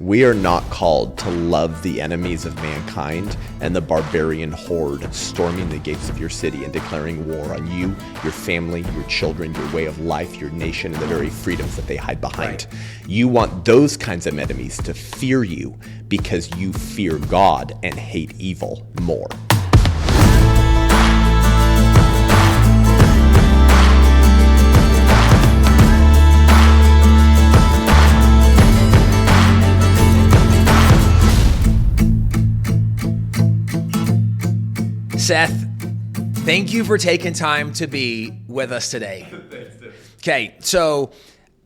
We are not called to love the enemies of mankind and the barbarian horde storming the gates of your city and declaring war on you, your family, your children, your way of life, your nation, and the very freedoms that they hide behind. Right. You want those kinds of enemies to fear you because you fear God and hate evil more. Seth, thank you for taking time to be with us today. Okay, so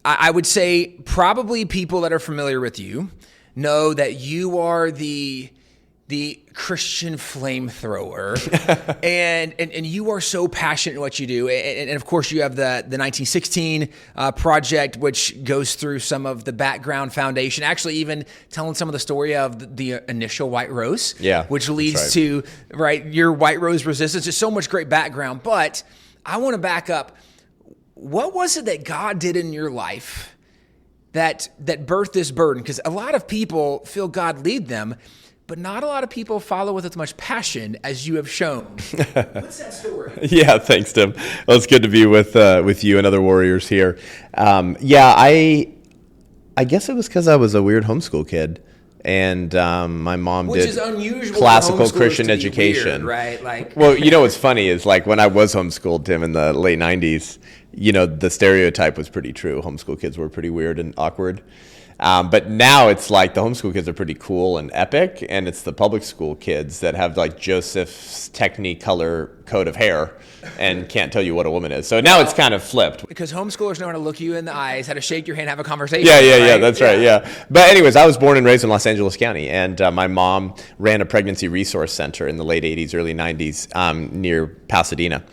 I would say probably people that are familiar with you know that you are the Christian flamethrower, and you are so passionate in what you do. And of course, you have the 1916 project, which goes through some of the background foundation, actually even telling some of the story of the initial White Rose, which leads to your White Rose resistance. There's so much great background, but I want to back up. What was it that God did in your life that birthed this burden? Because a lot of people feel God lead them, but not a lot of people follow with as much passion as you have shown. What's that story? Yeah, thanks, Tim. Well, it's good to be with you and other warriors here. I guess it was because I was a weird homeschool kid, and my mom did classical Christian education. Weird, right? Well, you know what's funny is when I was homeschooled, Tim, in the late 90s, the stereotype was pretty true. Homeschool kids were pretty weird and awkward. But now it's the homeschool kids are pretty cool and epic, and it's the public school kids that have Joseph's Technicolor coat of hair and can't tell you what a woman is. So now it's kind of flipped. Because homeschoolers know how to look you in the eyes, how to shake your hand, have a conversation. Yeah, that's right, yeah. But anyways, I was born and raised in Los Angeles County, and my mom ran a pregnancy resource center in the late 80s, early 90s near Pasadena.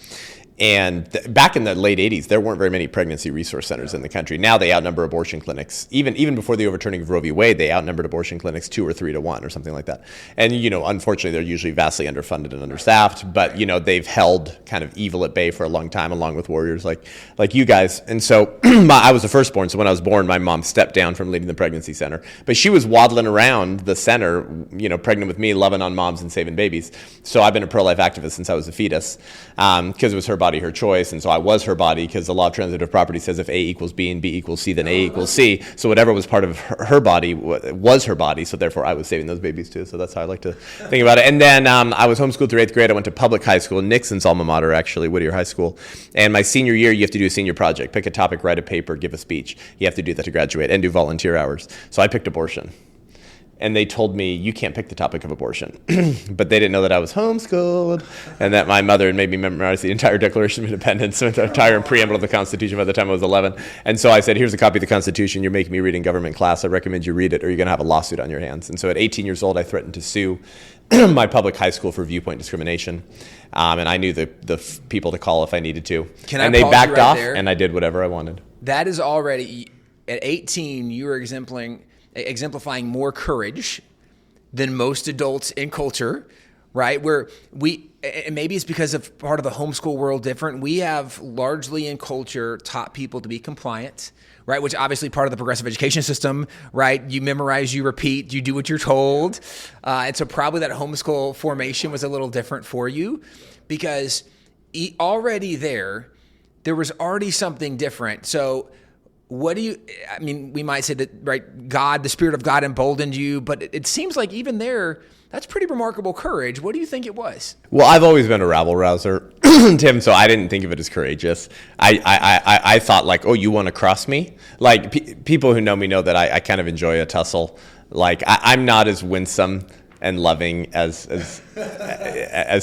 And back in the late 80s, there weren't very many pregnancy resource centers in the country. Now they outnumber abortion clinics. Even before the overturning of Roe v. Wade, they outnumbered abortion clinics 2 or 3 to 1 or something like that. And, unfortunately, they're usually vastly underfunded and understaffed. But, they've held kind of evil at bay for a long time, along with warriors like you guys. And so I was the firstborn. So when I was born, my mom stepped down from leading the pregnancy center. But she was waddling around the center, pregnant with me, loving on moms and saving babies. So I've been a pro-life activist since I was a fetus because it was her body, her choice, and so I was her body because the law of transitive property says if A equals B and B equals C, then A equals C. So whatever was part of her body was her body, so therefore I was saving those babies too. So that's how I like to think about it. And then I was homeschooled through 8th grade. I went to public high school, Nixon's alma mater actually, Whittier High School. And my senior year, you have to do a senior project, pick a topic, write a paper, give a speech. You have to do that to graduate and do volunteer hours. So I picked abortion. And they told me, you can't pick the topic of abortion. But they didn't know that I was homeschooled and that my mother had made me memorize the entire Declaration of Independence, the entire preamble of the Constitution by the time I was 11. And so I said, here's a copy of the Constitution. You're making me read in government class. I recommend you read it or you're going to have a lawsuit on your hands. And so at 18 years old, I threatened to sue my public high school for viewpoint discrimination. And I knew the people to call if I needed to. And they backed off and I did whatever I wanted. That is already, at 18, you were exemplifying more courage than most adults in culture, right? Where and maybe it's because of part of the homeschool world different. We have largely in culture taught people to be compliant, right? Which obviously part of the progressive education system, right? You memorize, you repeat, you do what you're told. And so probably that homeschool formation was a little different for you because already there was already something different. So we might say that, right, God, the Spirit of God emboldened you, but it seems like even there, that's pretty remarkable courage. What do you think it was? Well, I've always been a rabble rouser, Tim, so I didn't think of it as courageous. I thought you want to cross me? People who know me know that I kind of enjoy a tussle. I'm not as winsome and loving as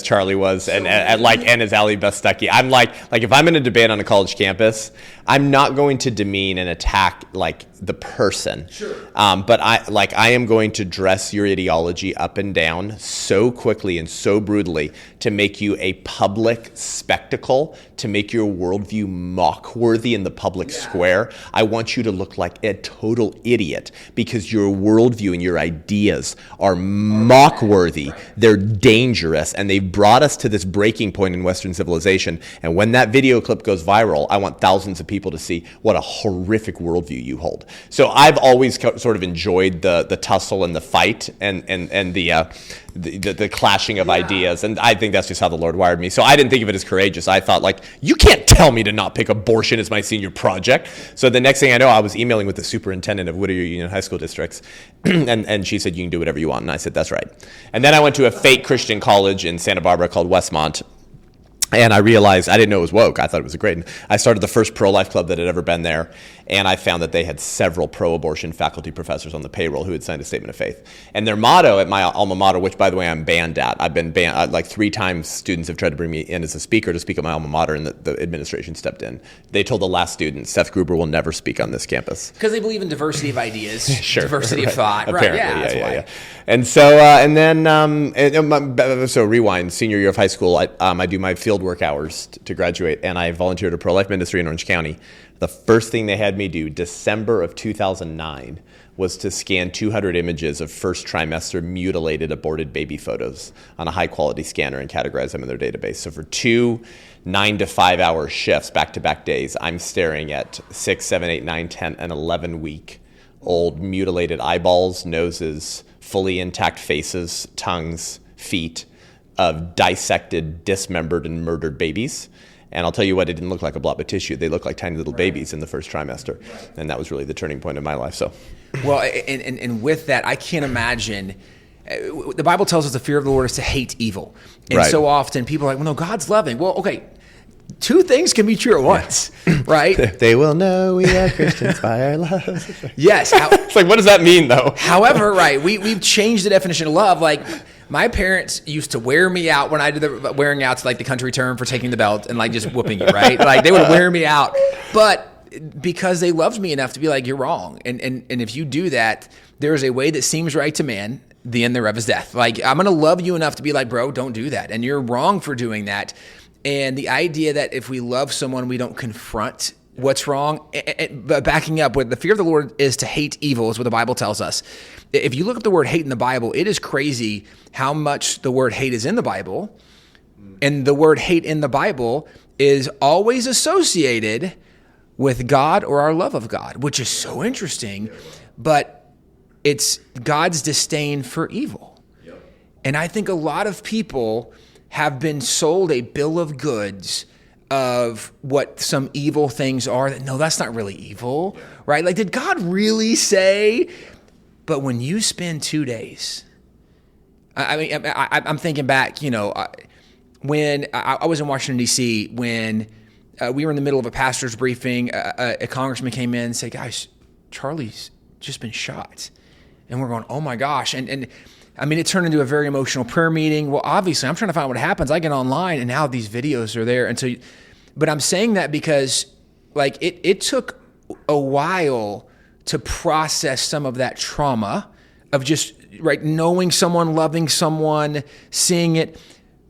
Charlie was, and as Ali Bestucky. I'm if I'm in a debate on a college campus, I'm not going to demean and attack the person. Sure. But I am going to dress your ideology up and down so quickly and so brutally to make you a public spectacle, to make your worldview mock-worthy in the public square. I want you to look like a total idiot because your worldview and your ideas are mock-worthy. They're dangerous, and they've brought us to this breaking point in Western civilization. And when that video clip goes viral, I want thousands of people people to see what a horrific worldview you hold. So I've always sort of enjoyed the tussle and the fight and the clashing of ideas. And I think that's just how the Lord wired me. So I didn't think of it as courageous. I thought, like, you can't tell me to not pick abortion as my senior project. So the next thing I know, I was emailing with the superintendent of Whittier Union High School districts. and she said, you can do whatever you want. And I said, that's right. And then I went to a fake Christian college in Santa Barbara called Westmont. And I realized I didn't know it was woke. I thought it was great. And I started the first pro-life club that had ever been there. And I found that they had several pro-abortion faculty professors on the payroll who had signed a statement of faith. And their motto at my alma mater, which, by the way, I'm banned at. I've been banned. Like 3 times students have tried to bring me in as a speaker to speak at my alma mater, and the administration stepped in. They told the last student, Seth Gruber will never speak on this campus. Because they believe in diversity of ideas, sure, diversity right. of thought. Apparently, right, yeah. And so, and then, so rewind, senior year of high school, I do my field work hours to graduate, and I volunteered at pro-life ministry in Orange County. The first thing they had me do, December of 2009, was to scan 200 images of first trimester mutilated aborted baby photos on a high-quality scanner and categorize them in their database. So for 2 9 to 5 hour shifts, back-to-back days, I'm staring at 6, 7, 8, 9, 10, and 11-week-old mutilated eyeballs, noses, fully intact faces, tongues, feet of dissected, dismembered, and murdered babies. And I'll tell you what, it didn't look like a blob of tissue. They looked like tiny little babies in the first trimester. Right. And that was really the turning point in my life. So, well, and with that, I can't imagine. The Bible tells us the fear of the Lord is to hate evil. And so often people are like, well, no, God's loving. Well, okay, 2 things can be true at once, right? They will know we are Christians by our love. Yes. It's like, what does that mean, though? However, right, we've changed the definition of love. Like, my parents used to wear me out when I did the wearing out's like the country term for taking the belt and like just whooping you, right? Like they would wear me out, but because they loved me enough to be like, you're wrong. And if you do that, there is a way that seems right to man, the end thereof is death. Like, I'm going to love you enough to be like, bro, don't do that. And you're wrong for doing that. And the idea that if we love someone, we don't confront what's wrong. But backing up, what the fear of the Lord is to hate evil is what the Bible tells us. If you look at the word hate in the Bible, it is crazy how much the word hate is in the Bible. And the word hate in the Bible is always associated with God or our love of God, which is so interesting. But it's God's disdain for evil. And I think a lot of people have been sold a bill of goods of what some evil things are. That no, that's not really evil, right? Like, did God really say? But when you spend 2 days, I'm thinking back, when I was in Washington, D.C., when we were in the middle of a pastor's briefing, a congressman came in and said, guys, Charlie's just been shot. And we're going, oh my gosh. And I mean, it turned into a very emotional prayer meeting. Well, obviously, I'm trying to find out what happens. I get online, and now these videos are there. And so, but I'm saying that because, like, it took a while to process some of that trauma of just, right, knowing someone, loving someone, seeing it.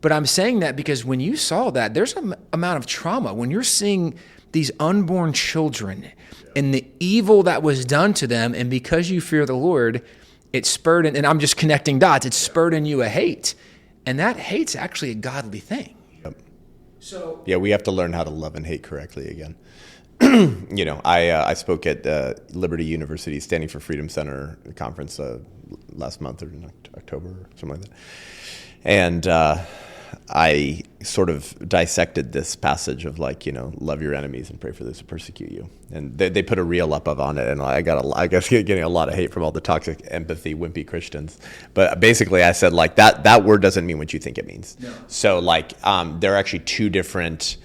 But I'm saying that because when you saw that, there's an amount of trauma. When you're seeing these unborn children and the evil that was done to them, and because you fear the Lord, it spurred in, and I'm just connecting dots, it spurred in you a hate. And that hate's actually a godly thing. Yep. So yeah, we have to learn how to love and hate correctly again. I spoke at Liberty University Standing for Freedom Center conference last month or in October or something like that. And I sort of dissected this passage of love your enemies and pray for those who persecute you. And they put a reel up on it, and I guess getting a lot of hate from all the toxic empathy, wimpy Christians. But basically I said that word doesn't mean what you think it means. No. So there are actually 2 different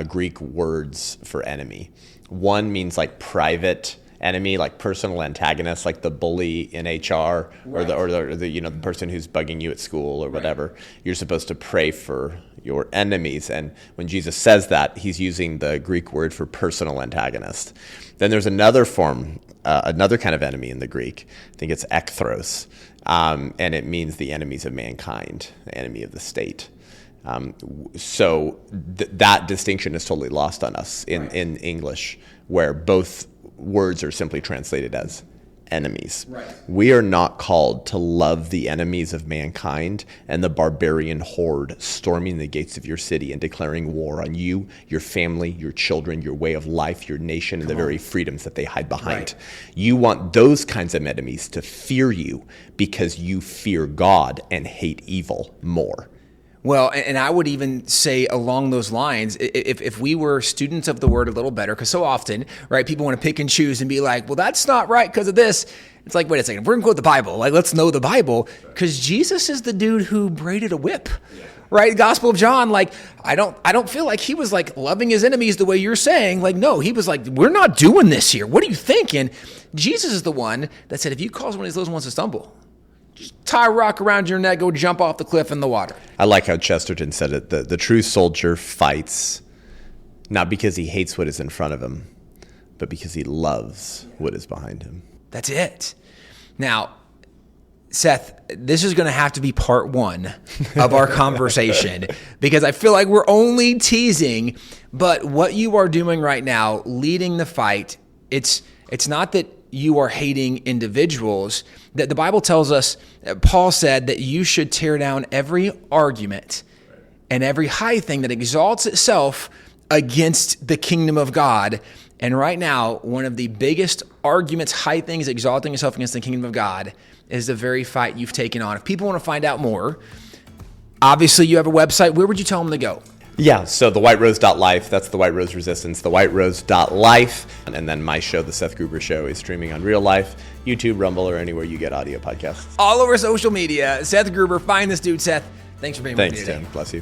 Greek words for enemy. One means private enemy, like personal antagonist, like the bully in HR, right, or the person who's bugging you at school or whatever. Right. You're supposed to pray for your enemies, and when Jesus says that, he's using the Greek word for personal antagonist. Then there's another form, another kind of enemy in the Greek. I think it's ekthros, and it means the enemies of mankind, the enemy of the state. So that distinction is totally lost on us in English, where both words are simply translated as enemies. Right. We are not called to love the enemies of mankind and the barbarian horde storming the gates of your city and declaring war on you, your family, your children, your way of life, your nation, and the very freedoms that they hide behind. Right. You want those kinds of enemies to fear you because you fear God and hate evil more. Well, and I would even say along those lines, if we were students of the word a little better, because so often, right, people want to pick and choose and be like, well, that's not right because of this. It's like, wait a second, if we're going to quote the Bible, like, let's know the Bible, because Jesus is the dude who braided a whip, right? Gospel of John, like, I don't feel like he was like loving his enemies the way you're saying. Like, no, he was like, we're not doing this here. What are you thinking? Jesus is the one that said, if you cause one of these little ones to stumble, just tie a rock around your neck, go jump off the cliff in the water. I like how Chesterton said it. The true soldier fights not because he hates what is in front of him, but because he loves what is behind him. That's it. Now, Seth, this is going to have to be part one of our conversation because I feel like we're only teasing, but what you are doing right now, leading the fight, it's not that you are hating individuals. That the Bible tells us, Paul said that you should tear down every argument and every high thing that exalts itself against the kingdom of God. And right now, one of the biggest arguments, high things exalting itself against the kingdom of God is the very fight you've taken on. If people want to find out more, obviously you have a website. Where would you tell them to go? Yeah, so the whiterose.life, that's the White Rose Resistance, the whiterose.life. And then my show, The Seth Gruber Show, is streaming on Real Life, YouTube, Rumble, or anywhere you get audio podcasts. All over social media. Seth Gruber, find this dude, Seth. Thanks for being with me today. Thanks, Tim. Bless you.